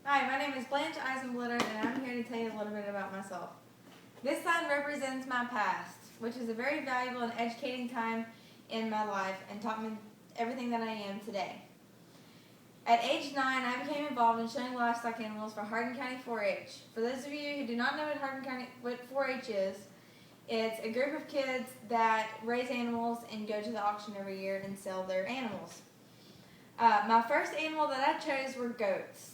Hi, my name is Blanche Isenblitter, and I'm here to tell you a little bit about myself. This sign represents my past, which is a very valuable and educating time in my life and taught me everything that I am today. At age 9, I became involved in showing livestock animals for Hardin County 4-H. For those of you who do not know what 4-H is, it's a group of kids that raise animals and go to the auction every year and sell their animals. My first animal that I chose were goats.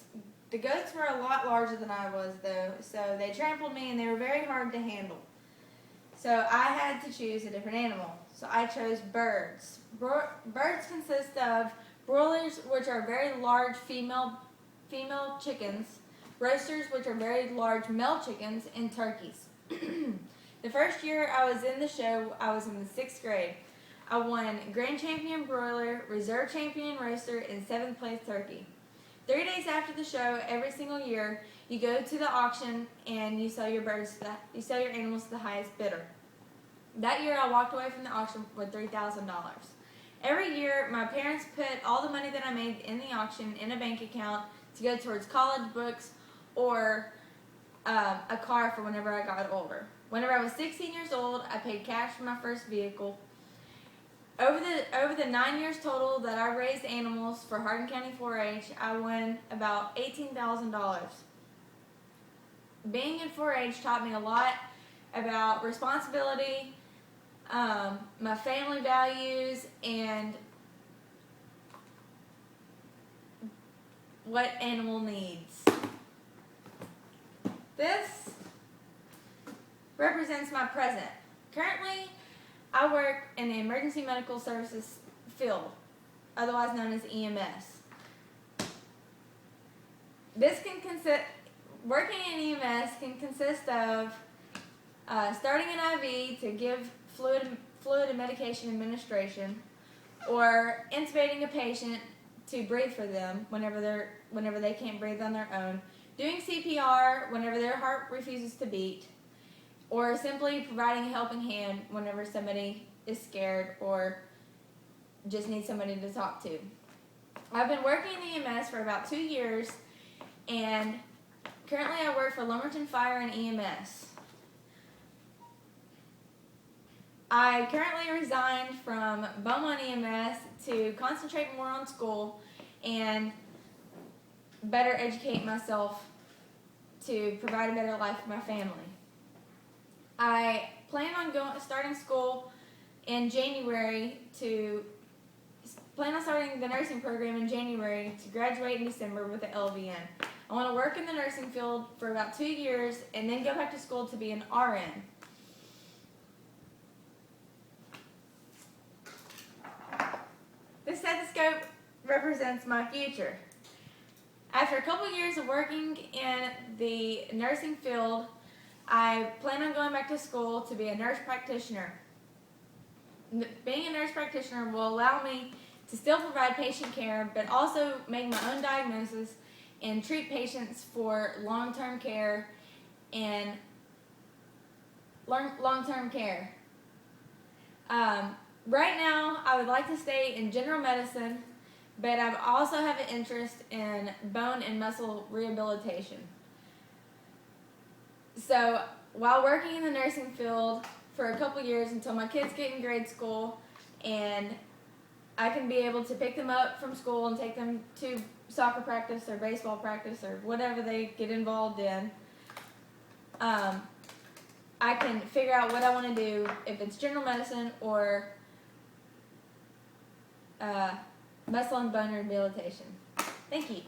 The goats were a lot larger than I was, though, so they trampled me and they were very hard to handle. So I had to choose a different animal. So I chose birds. Birds consist of broilers, which are very large female chickens, roosters, which are very large male chickens, and turkeys. The first year I was in the show, I was in the 6th grade. I won Grand Champion Broiler, Reserve Champion Rooster, and 7th place Turkey. 3 days after the show, every single year, you go to the auction and you sell your animals to the highest bidder. That year, I walked away from the auction with $3,000. Every year, my parents put all the money that I made in the auction in a bank account to go towards college books or a car for whenever I got older. Whenever I was 16 years old, I paid cash for my first vehicle. Over the 9 years total that I raised animals for Hardin County 4-H, I won about $18,000. Being in 4-H taught me a lot about responsibility, my family values, and what animal needs. This represents my present. Currently, I work in the emergency medical services field, otherwise known as EMS. Working in EMS can consist of starting an IV to give fluid and medication administration, or intubating a patient to breathe for them whenever they can't breathe on their own, doing CPR whenever their heart refuses to beat, or simply providing a helping hand whenever somebody is scared or just needs somebody to talk to. I've been working in EMS for about 2 years, and currently I work for Lumberton Fire and EMS. I currently resigned from Beaumont EMS to concentrate more on school and better educate myself to provide a better life for my family. I plan on starting school in January starting the nursing program in January to graduate in December with the LVN. I want to work in the nursing field for about 2 years and then go back to school to be an RN. This stethoscope represents my future. After a couple years of working in the nursing field, I plan on going back to school to be a nurse practitioner. Being a nurse practitioner will allow me to still provide patient care, but also make my own diagnosis and treat patients for long-term care and long-term care. Right now, I would like to stay in general medicine, but I also have an interest in bone and muscle rehabilitation. So, while working in the nursing field for a couple years until my kids get in grade school and I can be able to pick them up from school and take them to soccer practice or baseball practice or whatever they get involved in, I can figure out what I want to do, if it's general medicine or muscle and bone rehabilitation. Thank you.